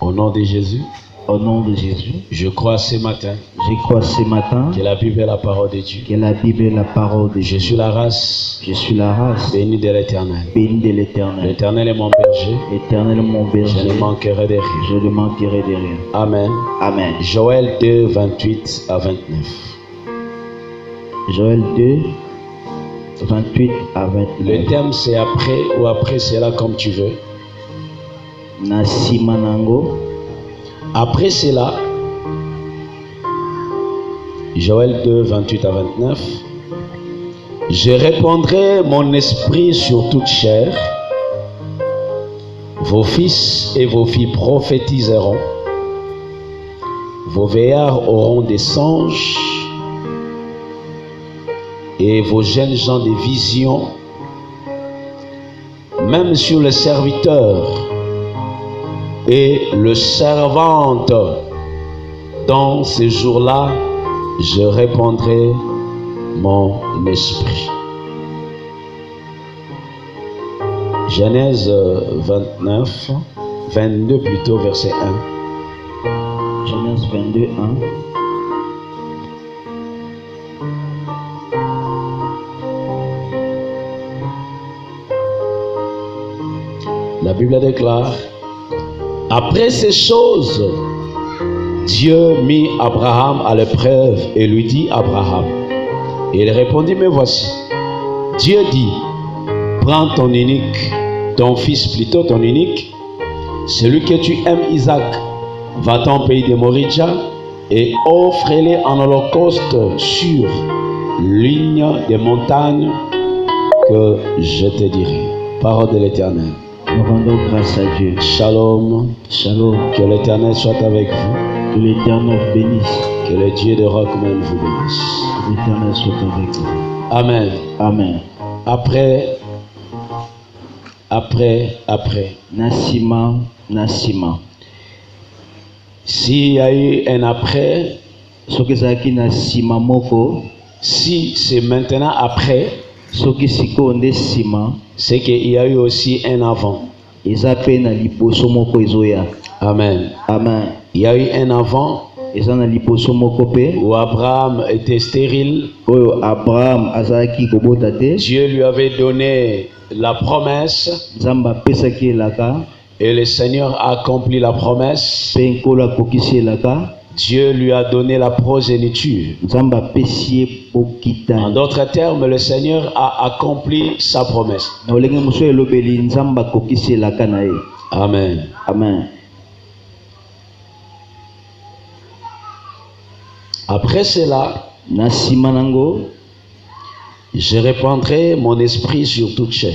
Au nom de Jésus. Au nom de Jésus. Je crois ce matin. Je crois ce matin. Que la Bible est la parole de Dieu. Que la Bible est la parole de Dieu. Je suis la race. Je suis la race. Bénie de l'Éternel. Bénie de l'Éternel. L'Éternel est mon berger. L'Éternel est mon berger. Je ne manquerai de rien. Je ne manquerai de rien. Amen. Amen. Joël 2, 28 à 29. Joël 2, 28 à 29. Le thème c'est après ou après cela comme tu veux. Nasima nango. Après cela, Joël 2, 28 à 29. Je répandrai mon esprit sur toute chair. Vos fils et vos filles prophétiseront. Vos vieillards auront des songes. Et vos jeunes gens des visions. Même sur les serviteurs et le servante, dans ces jours-là, je répandrai mon esprit. Genèse 22 plutôt, verset 1. Genèse 22, 1. La Bible déclare: après ces choses, Dieu mit Abraham à l'épreuve et lui dit: Abraham. Et il répondit: me voici. Dieu dit: prends ton unique, ton fils plutôt, ton unique, celui que tu aimes, Isaac, va-t'en au pays de Moridja et offre-le en holocauste sur l'une des montagnes que je te dirai. Parole de l'Éternel. Nous rendons grâce à Dieu. Shalom. Shalom. Que l'Éternel soit avec vous. Que l'Éternel bénisse. Que le Dieu de roc même vous bénisse. Que l'Éternel soit avec vous. Amen. Amen. Après. Nasima. S'il y a eu un après, si c'est maintenant après, c'est qu'il y a eu aussi un avant. Amen. Amen. Il y a eu un avant où Abraham était stérile. Dieu lui avait donné la promesse et le Seigneur a accompli la promesse. Dieu lui a donné la progéniture. En d'autres termes, le Seigneur a accompli sa promesse. Amen. Amen. Après cela, je répandrai mon esprit sur toute chair.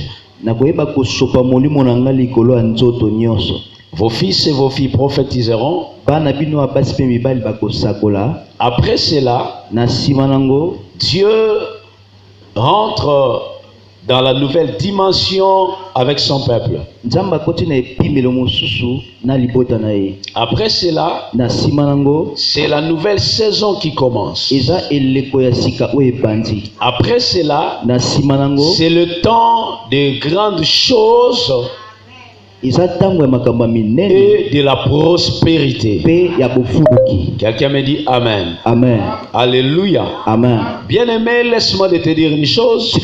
Vos fils et vos filles prophétiseront. Après cela, Dieu rentre dans la nouvelle dimension avec son peuple. Après cela, c'est la nouvelle saison qui commence. Après cela, c'est le temps de grandes choses et de la prospérité. Quelqu'un me dit Amen. Amen. Alléluia. Amen. Bien-aimé, laisse-moi te dire une chose.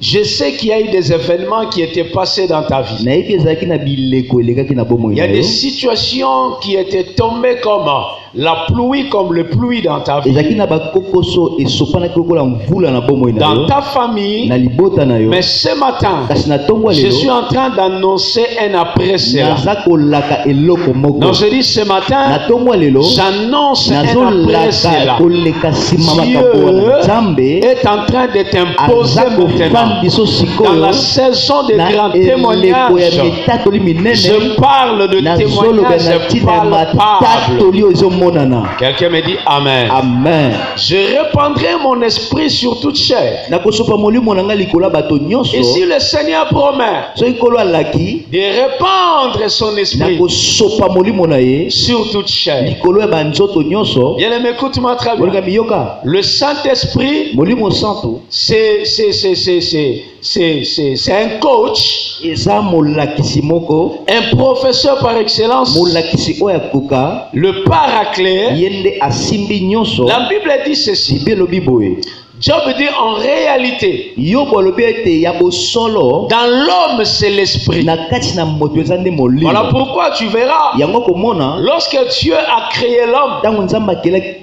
Je sais qu'il y a eu des événements qui étaient passés dans ta vie. Il y a des situations qui étaient tombées comme la pluie, comme le pluie dans ta vie. Dans ta famille. Mais ce matin, je suis en train d'annoncer un après cela. Non, je dis ce matin, j'annonce un après cela. Dieu est en train de t'imposer maintenant. Dans la saison de grands témoignages, je parle de témoignages palpables. Quelqu'un me dit Amen. Amen. Je répandrai mon esprit sur toute chair. Et si le Seigneur promet de répandre son esprit sur toute chair, bien aimé, écoute-moi très bien. Le Saint-Esprit, c'est un coach, eza molakisi moko, un professeur par excellence, molakisi oyo akoka le paraclet. yende asimbi nyonso. La Bible dit ceci. Bible lobi boye. Job dit en réalité, Yobo lobi ete ya bosolo dans l'homme c'est l'esprit. na kati na moto eza nde molimo. Voilà pourquoi tu verras, Yango komona lorsque Dieu a créé l'homme, ntango Nzambe akelaki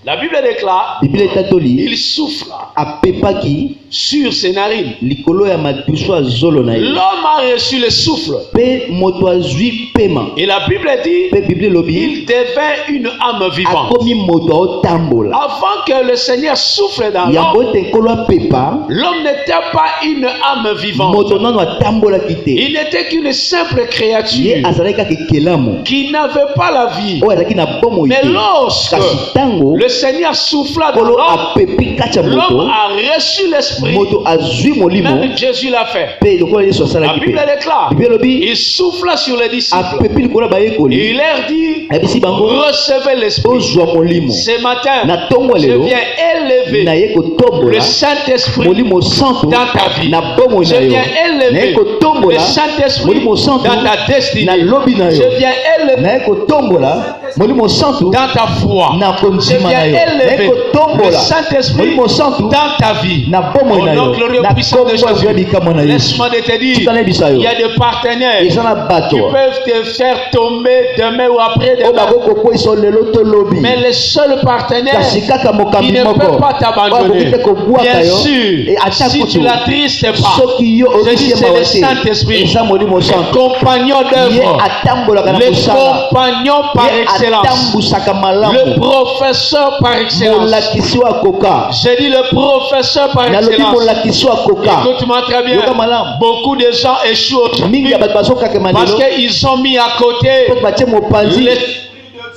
la Bible déclare, Bible etatoli il souffle apepaki sur ses narines. likolo ya madusu azolo na ye. L'homme a reçu le souffle. Pe moto azwi pema. Et la Bible dit, Pe Bible lobi il devint une âme vivante. akomi moto aotambola. Avant que le Seigneur souffle dans Yango l'homme, ete nkolo apepa l'homme n'était pas une âme vivante. moto nano atambolaki te. Il n'était qu'une simple Ye créature azalaki kaka ekelamu qui n'avait pas la vie. oyo azalaki na bomoi Mais te. lorsque Kasi ntango le Seigneur souffla dans nkolo l'homme, apepi kati ya l'homme moto, a reçu l'esprit. moto azwi molimo. Même Jésus l'a fait. Pe lokola Yesu La asalaki Bible pe. déclare, Bible lobi il souffla sur les disciples. apepi likolo ya bayekoli. Il leur dit, Ayebisi bango recevez l'esprit. ozwa molimo. Ce matin, Na ntongo ya je lelo viens élever naye le kotombola Saint-Esprit molimo santo dans ta vie. na bomoi Je na yo. viens Naye élever kotombola le Saint-Esprit molimo santo dans ta destinée. na lobi na yo. Je viens élever Naye kotombola molimo santo dans ta foi. na Je kondima na viens yo. Naye élever le kotombola Saint-Esprit molimo santo dans ta vie. na bomoi na Au yo. nom glorieux Na puissant de kombo ya Jésus. bikamwa na Yesu. Laisse-moi de te dire, Tikana bisa il yo. y a des partenaires Eza na bato qui peuvent te faire tomber demain ou oyo après-demain. bakokokwisa lelo to lobi. Mais le seul partenaire Kasi kaka qui mokambi ne moko peut pas oyo t'abandonner, akoki te kobwaka bien yo sûr, ata si tu kutu l'attristes pas, soki yo je dis okisi c'est le mawa te Saint-Esprit, eza molimo santo compagnon ye d'œuvre, atambolaka na le mosala compagnon par ye excellence, atambusaka le malamu professeur par excellence. molakisi oyo akoka. J'ai dit le professeur par Nalobi excellence. molakisi oyo akoka. Écoute-moi très bien. Yoka malamu. Beaucoup de gens échouent Mingi ya bato bazokakema parce lelo qu'ils ont mis à côté po batie mopanzi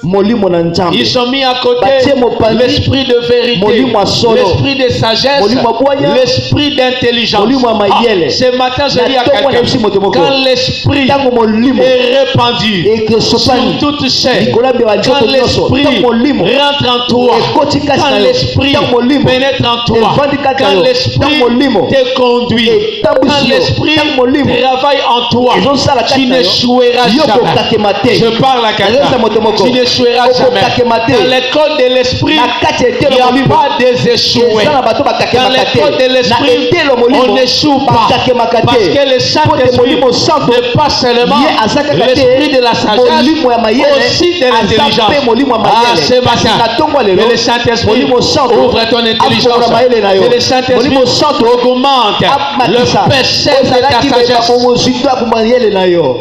molimo na Nzambe. ils ont mis à côté Batie mopanzi l'esprit de vérité, molimo ya solo, l'esprit de sagesse, molimo ya bwanya, l'esprit d'intelligence. molimo ya mayele. Ce matin, je dis à Na tongo na yebisi moto quelqu'un, moko. quand l'esprit Ntango molimo est répandu ekesopani sur toutes chaînes, likolo ya quand nzoto nyonso, l'esprit ntango molimo rentre en toi, ekoti kati na quand yo, l'esprit ntango molimo pénètre en toi, evandi kati na quand yo, l'esprit ntango molimo te conduit, etambwisi quand yo, l'esprit ntango molimo travaille en toi, ezosala tu kati na yo, n'échoueras yo jamais. kokakema te. Je parle à Nayosa moto quelqu'un, moko. tu n'échoueras jamais. Okokakema te. Dans l'école de l'esprit, Na kati ya il etelo n'y a molimo pas des échoués. eza na bato Dans bakakemaka te. l'école de Na l'esprit, etelo molimo on n'échoue pas. bakakemaka te. Parce que le Pote Saint-Esprit molimo santo n'est pas seulement ye aza kaka l'esprit te de la sagesse, molimo ya mayele, aussi de aza l'intelligence. mpe molimo ya Ah, ce mayele. Kasi matin, na ntongo ya lelo que le Saint-Esprit molimo santo ouvre ton intelligence. afungola mayele na yo. Que le Saint-Esprit Molimo santo augmente amatisa le péché de ta ozalaki meka sagesse. komozito ya kumayele na yo.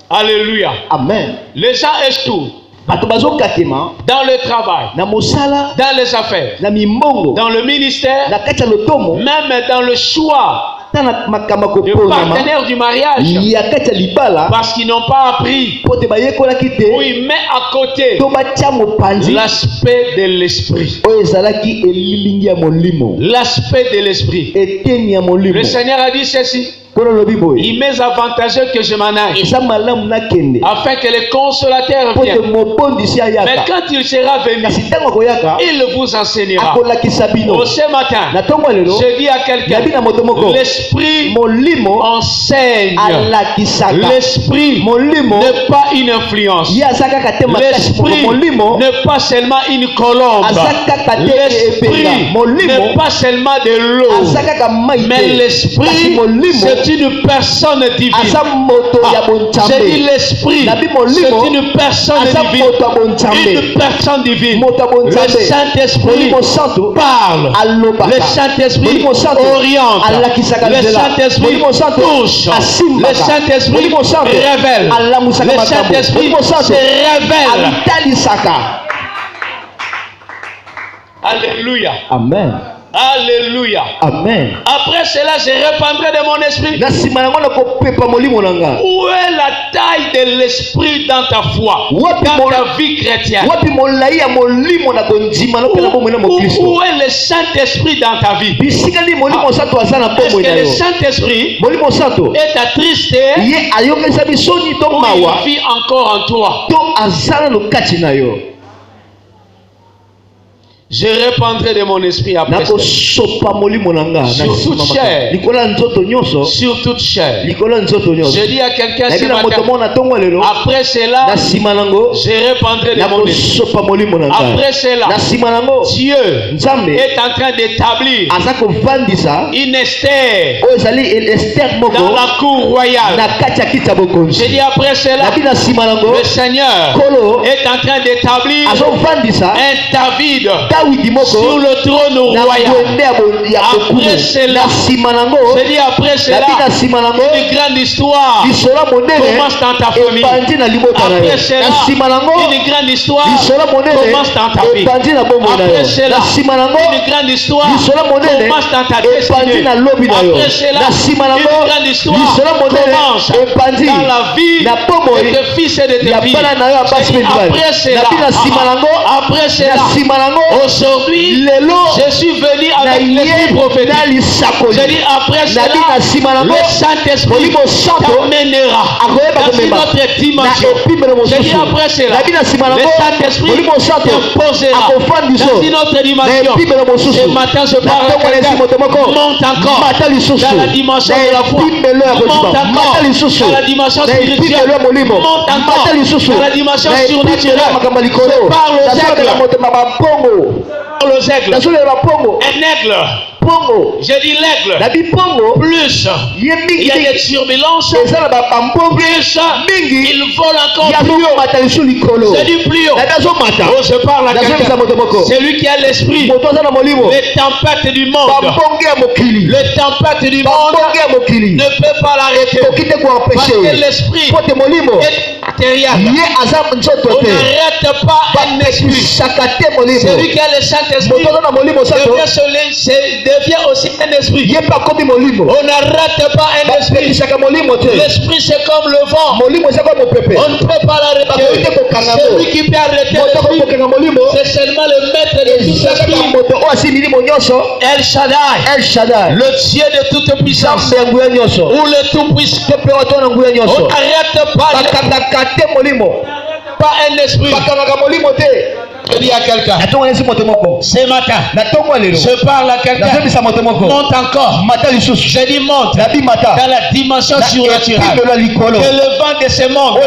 Alléluia. Amen. Les gens échouent bato bazokakema dans le travail, na mosala, dans les affaires, na mimbongo, dans le ministère, na kati ya lotomo, même dans le choix ta na makambo de koponama partenaire du mariage, ya kati ya libala parce qu'ils n'ont pas appris, po te bayekolaki où te il met à côté to batia mopanzi l'aspect de l'esprit. oyo ezalaki elilingi ya molimo, L'aspect de l'esprit. eteni ya molimo. Le Seigneur a dit ceci, Kono lobi boye il m'est avantageux que je m'en aille, eza malamu nakende afin que le consolateur po te vienne. mobondisi Mais ayaka, quand il sera venu, kasi ntango akoyaka il vous enseignera. akolakisa bino. Oh, ce matin, Na ntongo ya lelo je dis à nabi quelqu'un, na moto moko l'esprit molimo enseigne. alakisaka, L'esprit molimo n'est pas une influence. ye aza kaka te makasi moko, L'esprit molimo n'est pas seulement une colombe. aza kaka te L'esprit epenga, molimo n'est pas seulement de l'eau. aza kaka mai Mais te, kasi l'esprit, molimo c'est une personne divine. aza moto ya J'ai dit bonzambe. l'esprit, Nabi molimo c'est une personne aza divine. moto ya bonzambe, Une personne divine. moto ya Le bonzambe. Saint-Esprit Molimo santo parle. alobaka, Le Saint-Esprit molimo santo oriente. alakisaka Le nzela, Saint-Esprit molimo santo touche. asimbaka, Le Saint-Esprit molimo santo révèle. alamusaka Le makambo, Saint-Esprit molimo se santo révèle. alitalisaka. Alléluia. Amen. Alléluia. Amen. Après cela, je répandrai de mon esprit. Na nsima yango nakopepa molimo na nga. Où est la taille de l'esprit dans ta foi, Wapi dans mon- ta vie chrétienne? wapi molai ya molimo na kondima nopela bomoi na mokristo. Où est le Saint-Esprit dans ta vie? Bisika ndi molimo santo aza na Est-ce bomoi que na le yo. Saint-Esprit Molimo santo est attristé ye ayokisa bisoni to ou mawa il vit encore en toi? to aza nano kati na yo. Je répandrai de mon esprit après sur toute chair. Sur toute chair. Je dis à quelqu'un ce matin, après cela, je répandrai de mon esprit. Après cela, Dieu est en train d'établir une Esther dans la cour royale. Je dis après cela, le Seigneur est en train d'établir un David sur le trône royal. Après cela, je dis après cela, une grande histoire commence dans ta famille. Après cela, une grande histoire commence dans ta vie. Après cela, une grande histoire commence dans ta destinée. Après cela, une grande histoire commence dans la vie de tes fils et de tes filles. Après cela, aujourd'hui, je suis venu avec l'esprit prophétique. Je dis après cela, le Saint-Esprit t'amènera dans une autre dimension. Je dis après cela, le Saint-Esprit t'imposera dans une autre dimension. Ce matin, je parle à quelqu'un. Monte encore dans la dimension de la foi. Monte encore dans la dimension spirituelle. Monte encore dans la dimension surnaturelle. Je parle aux aigles. Un aigle. J'ai dit l'aigle. Plus il y a des turbulences, plus il vole encore plus haut. J'ai dit plus haut. Oh, je parle à quelqu'un. C'est lui qui a l'esprit. Les tempêtes du monde. Les tempêtes du monde ne peut pas l'arrêter. Parce que l'esprit est matériel. On n'arrête pas un esprit. C'est lui qui a le Saint-Esprit. Devient aussi un esprit. On n'arrête pas un esprit. L'esprit c'est comme le vent. On ne peut pas l'arrêter. C'est lui qui peut arrêter l'esprit. C'est seulement le maître de tout esprit. El Shaddai, le Dieu de toute puissance, ou le tout-puissant. On n'arrête pas un esprit. Je dis à quelqu'un, ce matin, je parle à quelqu'un, monte encore. Je dis monte dans la dimension surnaturelle. Que le vent de ce monde,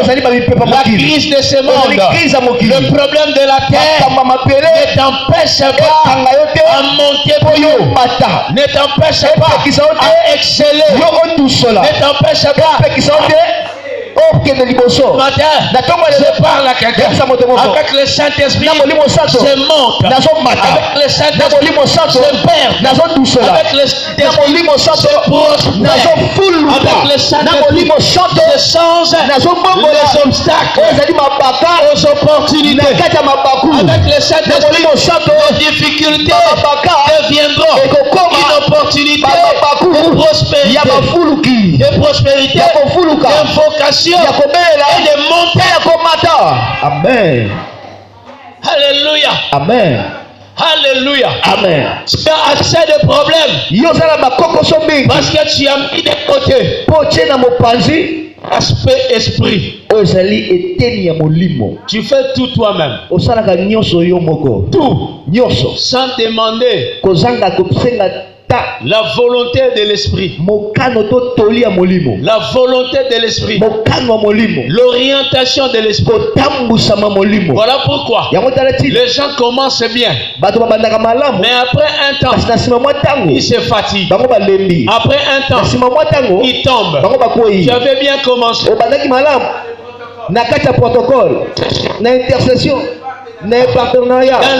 la crise de ce monde, le problème de la terre ne t'empêche pas à monter plus haut, ne t'empêche pas à exceller, ne t'empêche pas matin, je parle à quelqu'un avec le Saint-Esprit, je monte avec le Saint-Esprit, je perds avec le Saint-Esprit, je prospère avec le Saint-Esprit, je change les obstacles aux opportunités avec le Saint-Esprit. Les difficultés deviendront une opportunité de prospérité, d'invocation et de montée. Amen. Alléluia. Amen. Alléluia. Amen. Tu as assez de problèmes parce que tu as mis de côté aspect esprit. Tu fais tout toi-même. Tout. Sans demander la volonté de l'esprit. La volonté de l'esprit. L'orientation de l'esprit. Voilà pourquoi les gens commencent bien. Mais après un temps, ils se fatiguent. Après un temps, ils tombent. Tu avais bien commencé. Dans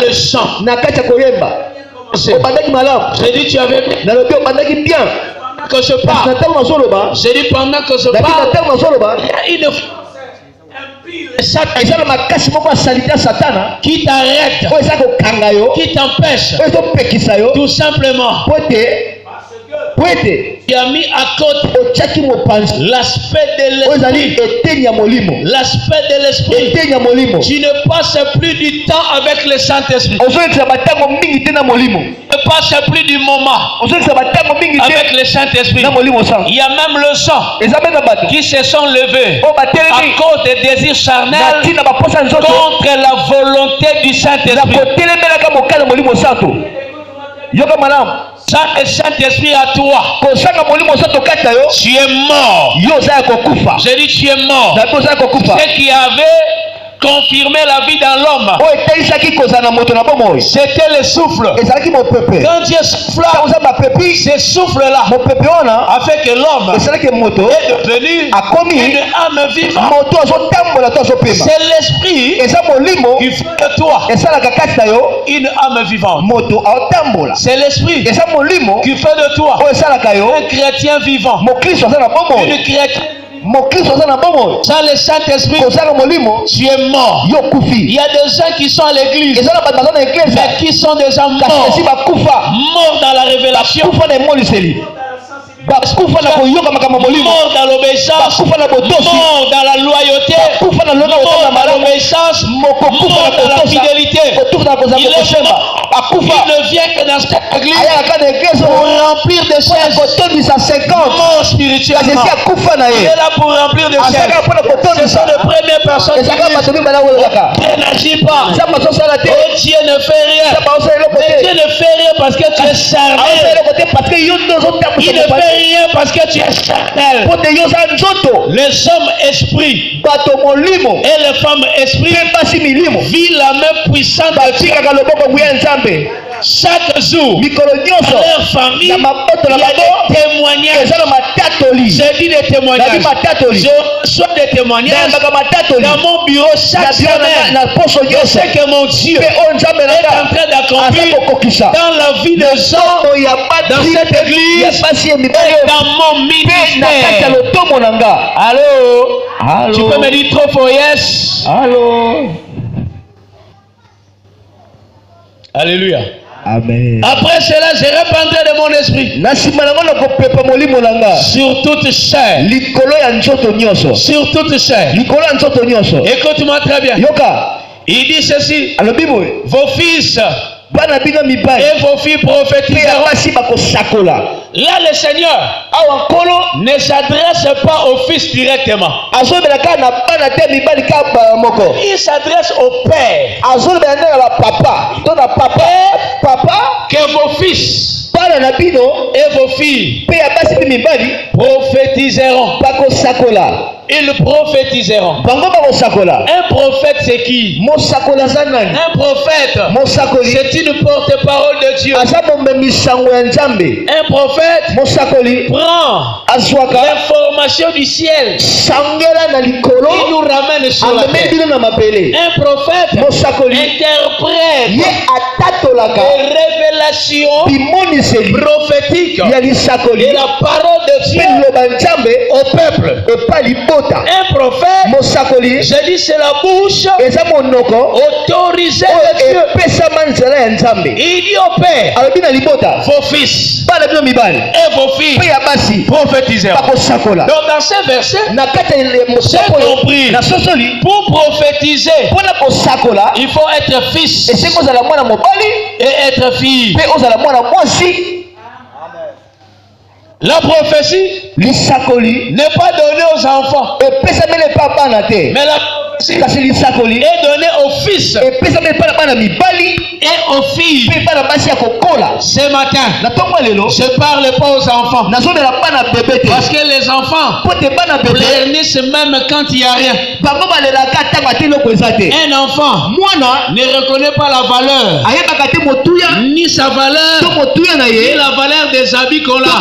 le champ. J'ai dit tu avais bien que je parle. J'ai dit pendant que je parle, il y a une qui t'arrête, qui t'empêche, tout simplement Il a mis à côté l'aspect de l'esprit. L'aspect de l'esprit. Tu ne passes plus du temps avec le Saint-Esprit. Tu ne passes plus du moment avec le Saint-Esprit. Il y a même le sang qui se sont levés à cause des désirs charnels contre la volonté du Saint-Esprit. Chaque Saint-Esprit à toi, tu es mort. J'ai dit tu es mort. Ce qui avait confirmé la vie dans l'homme, c'était le souffle. Quand Dieu souffla, ce souffle-là a fait que l'homme est devenu une âme vivante. C'est l'esprit qui fait de toi une âme vivante. C'est l'esprit qui fait de toi un chrétien vivant. Une chrétienne. Sans le Saint-Esprit, tu es mort. Il y a des gens qui sont à l'église, mais qui sont déjà morts dans la révélation, mort dans l'obéissance, mort dans la loyauté, mort dans l'obéissance, mort dans la fidélité. Il ne vient que dans cette église pour remplir des chaises mort spirituellement. Il est là pour remplir des chaises. Ce sont les premières personnes qui n'agit pas. Dieu ne fait rien. Mais Dieu ne fait rien parce que tu es charnel. Il ne fait rien parce que tu es charnel. Les hommes esprits et les femmes esprits vivent la même puissance de Dieu. Chaque jour, dans leur famille, il y a des témoignages. Je dis des témoignages. Je reçois des témoignages dans mon bureau chaque semaine. Je sais que mon Dieu est en train d'accomplir dans la vie des gens, dans cette église et dans mon ministère. Allô? Tu peux me dire trop fort yes? Allô? Alléluia. Amen. Après cela, je répandrai de mon esprit sur toute chair. Sur toute chair. Écoute-moi très bien. Il dit ceci: vos fils et vos filles prophétiseront. Là, le Seigneur ne s'adresse pas aux fils directement. Il s'adresse au Père. Que vos fils et vos filles prophétiseront. Ils prophétiseront. Un prophète, c'est qui? Un prophète, c'est une porte-parole de Dieu. Un prophète prend l'information du ciel. Il nous ramène sur la terre. Un prophète interprète les révélations prophétiques et la parole de Dieu au peuple. Un prophète, je dis, c'est la bouche autorisée de Dieu. Il dit au Père, vos fils et vos filles prophétiseront. Donc dans ce verset, j'ai compris, pour prophétiser, il faut être fils et être fille. La prophétie n'est pas donnée aux enfants, mais la prophétie est donnée aux fils et aux filles. Ce matin, je ne parle pas aux enfants, parce que les enfants pleurnichent même quand il n'y a rien. Un enfant ne reconnaît pas la valeur, ni sa valeur, ni la valeur des habits qu'on a.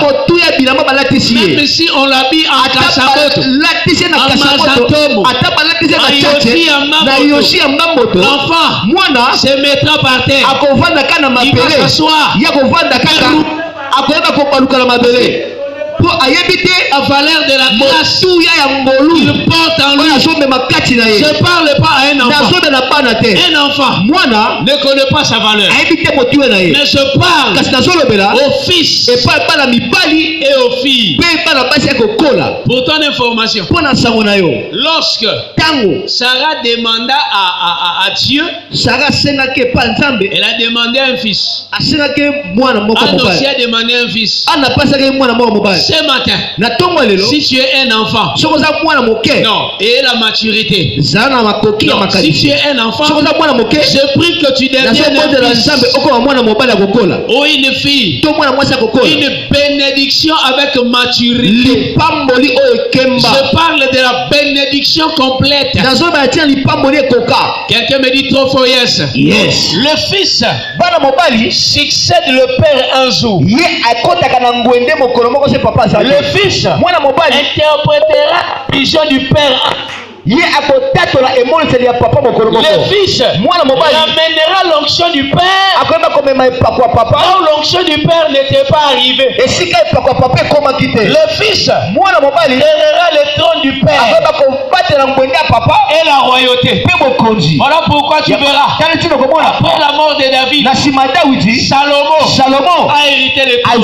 Même si on l'habille en kasakoto, en mazantomo, en Yoshi, l'enfant se mettra par terre. Il va s'asseoir. la valeur de la grâce qu'il porte en lui. Je ne parle pas à un enfant. Un enfant ne connaît pas sa valeur. Mais je parle aux fils et aux filles. Pour ton information, lorsque Sarah demanda à Dieu, elle a demandé un fils. Annoncié a demandé un fils. Ce matin, si tu es un enfant, non, et la maturité, non, si tu es un enfant, je prie que tu deviennes un fils ou une fille, une bénédiction avec maturité. Je parle de la bénédiction complète. Quelqu'un me dit trop fort yes. Yes. Le fils succède le père un jour. Le fils interprétera la vision du père. Le fils ramènera l'onction du père. Quand l'onction du père n'était pas arrivée, le fils hérera le trône du père et la royauté. Voilà pourquoi tu verras, après la mort de David, Salomon a hérité le trône.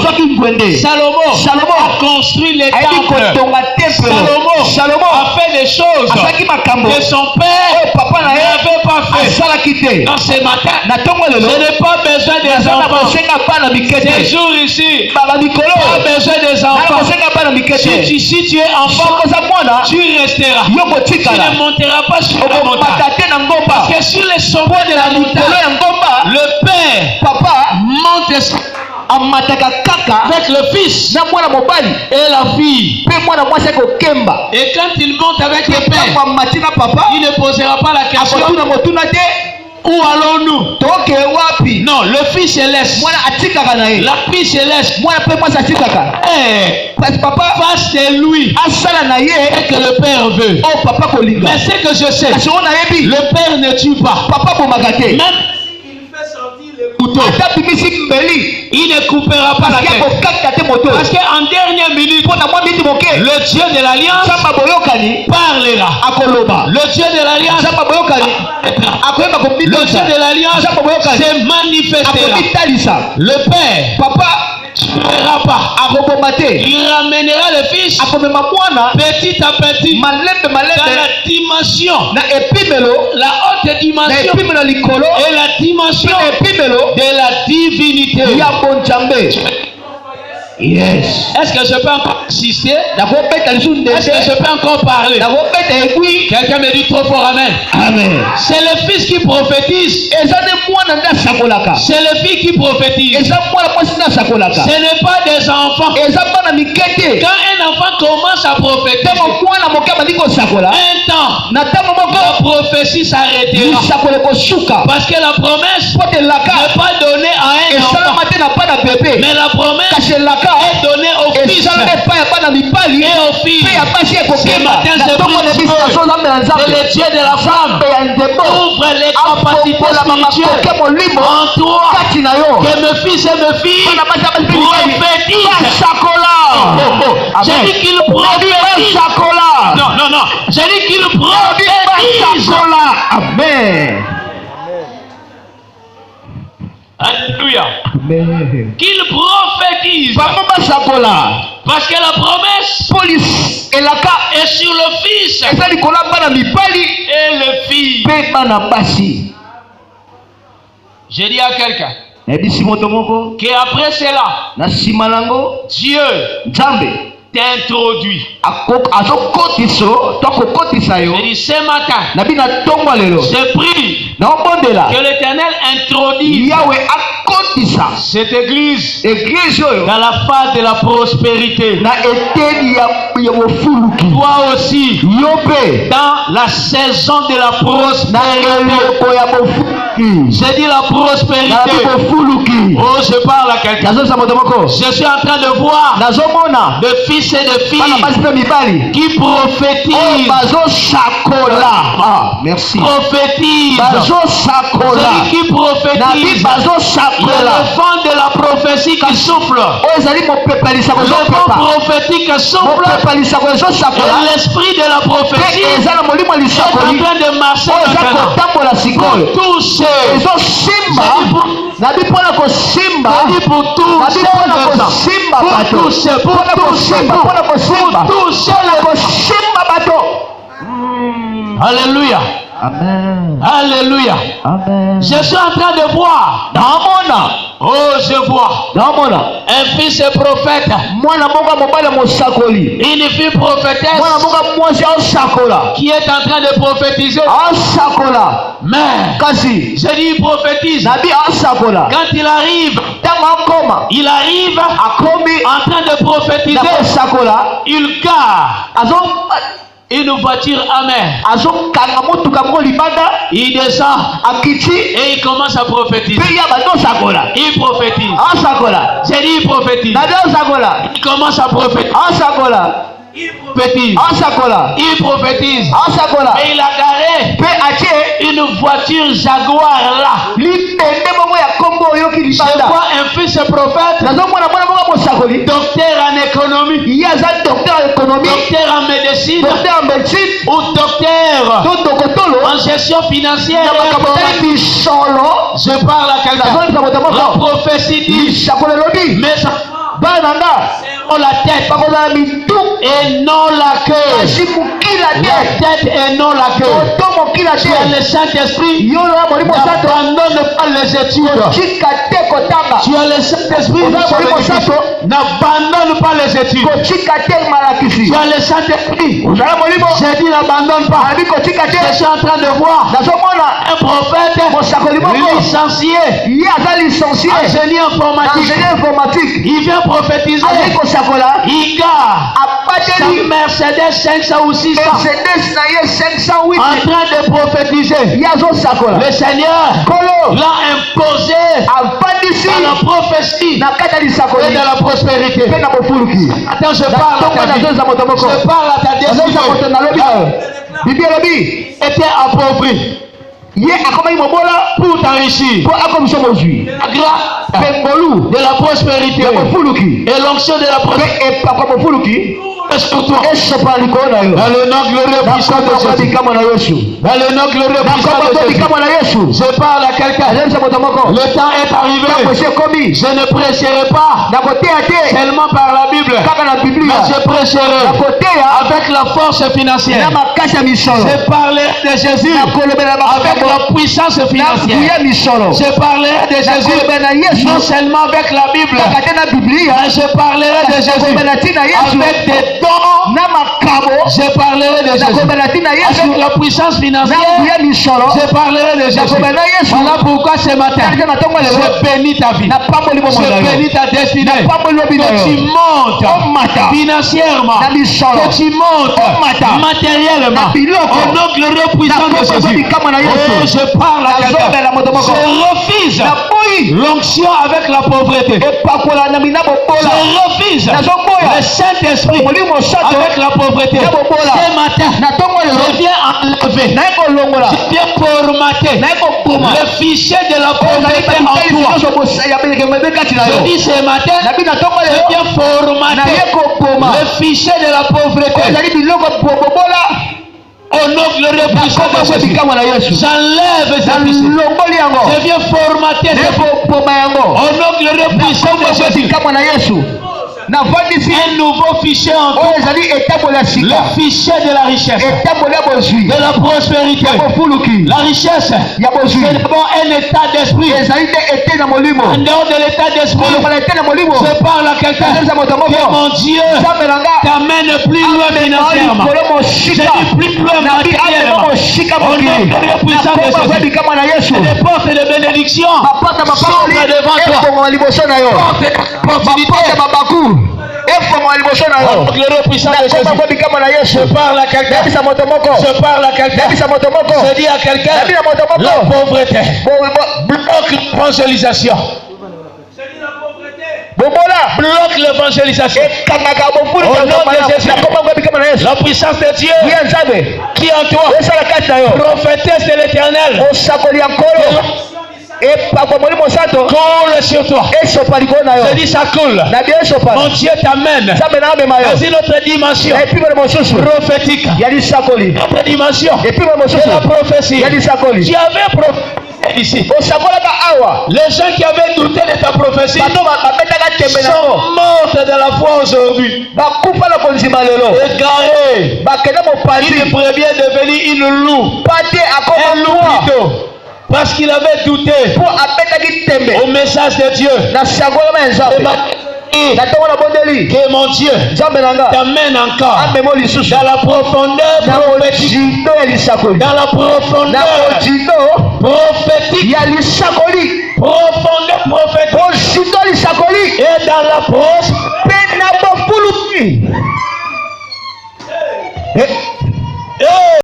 Salomon a construit les temples. Salomon a fait des choses que son père n'avait pas fait. Dans ce matin, je n'ai pas besoin des enfants. Ces jours ici, pas besoin des enfants. Si tu es enfant, tu resteras. Tu ne monteras pas sur la montagne. Parce que sur les sommets de la montagne, le père monte avec le fils et la fille. Et quand il monte avec le père, il ne posera pas la question: où allons-nous? Non, le fils céleste, la fille céleste, face de lui et que le père veut. Mais ce que je sais, le père ne tue pas. Même il ne coupera pas la tête. Parce qu'en dernière minute, le Dieu de l'Alliance parlera. Le Dieu de l'Alliance se manifestera. Le Père ne verra pas. Il ramènera le Fils petit à petit dans la dimension, la haute dimension et la dimension de la divinité. Yes. Est-ce que je peux encore insister? Est-ce que je peux encore parler? Quelqu'un me dit trop fort amen. Amen. C'est le fils qui prophétise. C'est le fils qui prophétise. Ce n'est pas des enfants. Quand un enfant commence à prophétiser, un temps, la prophétie s'arrêtera. Parce que la promesse n'est pas donnée à un enfant. Mais la promesse est donnée aux fils et aux filles. Ce matin, je prie que le Dieu de la femme ouvre les capacités spirituelles en toi, que mes fils et mes filles prophétisent. J'ai dit qu'il prophétise. Non. J'ai dit qu'il prophétise. Amen. Alléluia. Qu'il prophétise. Parce que la promesse est sur le fils et le fille. J'ai dit à quelqu'un qu'après cela, Dieu t'introduit. J'ai dit ce matin, je prie que l'Éternel introduise cette église dans la phase de la prospérité. Toi aussi, dans la saison de la prospérité. J'ai dit la prospérité. Oh, je parle à quelqu'un. Je suis en train de voir de fils et de filles qui prophétisent. Merci. Prophétise. Celui qui prophétise Il y a le vent de la prophétie qui souffle. Le vent prophétique souffle. Et l'esprit de la prophétie est en train de marcher maintenant. Pour toucher. Alléluia. Amen. Alléluia. Amen. Je suis en train de voir. Oh, je vois. Un fils prophète. Une fille prophétesse qui est en train de prophétiser. Mais je dis prophétise. Quand il arrive en train de prophétiser. Il gare une voiture amère. Il descend et il commence à prophétiser. Il prophétise. J'ai dit il prophétise. Il commence à prophétiser. Il prophétise. Et il a garé une voiture Jaguar là. Je vois un fils prophète, docteur en économie, docteur en médecine, ou docteur en gestion financière. Je parle à quelqu'un. La prophétie dit, mais on la tête et non la queue. La tête et non la queue. Tu as le Saint-Esprit, n'abandonne pas les études. Tu as le Saint-Esprit, n'abandonne pas les études. Tu as le Saint-Esprit, j'ai dit n'abandonne pas. Je suis en train de voir un prophète licencié, ingénieur informatique. Il vient prophétiser. Il gare sa Mercedes 500 ou 600 en train de prophétiser. Le Seigneur l'a imposé dans la prophétie et dans la prospérité. Attends, je parle à ta vie. Je parle à ta destinée. Était appauvri pour t'enrichir. De la prospérité et l'onction de la prospérité. Dans le nom glorieux puissant de Jésus. Dans le nom glorieux puissant de Jésus. Je parle à quelqu'un. Le temps est arrivé. Je ne prêcherai pas seulement par la Bible, mais je prêcherai avec la force financière. Je parlerai de Jésus avec la puissance financière. Je parlerai de Jésus non seulement avec la Bible, mais je parlerai de Jésus avec des dons. Je parlerai de Jésus avec la puissance financière. Je parlerai de Jésus. Voilà pourquoi ce matin je bénis ta vie, je bénis ta destinée, que tu montes financièrement, que tu montes matériellement au nom glorieux puissant de Jésus. Oh, je parle à quelqu'un. Je refuse l'onction avec la pauvreté. Je refuse le Saint-Esprit avec la pauvreté. Ce matin, je viens enlever, je viens formater le fichier de la pauvreté en toi. Je dis ce matin, je viens formater le fichier de la pauvreté. Au nom glorieux puissant de Jésus, j'enlève ce fichier. Je viens formater ce fichier. Au nom glorieux puissant de Jésus. Un nouveau fichier en toi. Le fichier de la richesse, de la prospérité. La richesse, c'est d'abord un état d'esprit. En dehors de l'état d'esprit, je parle à quelqu'un que mon Dieu t'amène plus loin financièrement. Je dis plus loin matériellement. Au nom de puissant de Jésus, les portes de bénédiction s'ouvrent devant toi. Portes d'opportunité. Je parle à quelqu'un. Je parle à quelqu'un. Je dis à quelqu'un, la pauvreté bloque l'évangélisation. Bloque l'évangélisation. Au nom de Jésus, la puissance de Dieu qui est en toi, prophétesse de l'Éternel, coule sur toi. Je dis ça coule. Mon Dieu t'amène dans une autre dimension prophétique. Notre dimension de la prophétie. Tu avais prophétisé ici. Les gens qui avaient douté de ta prophétie sont morts de la foi aujourd'hui. Égarés. Une brebis est devenue une loup. Un loup plutôt. Parce qu'il avait douté au message de Dieu. Que mon Dieu t'amène encore dans la profondeur prophétique, dans la profondeur prophétique, profondeur prophétique, et dans la prospérité.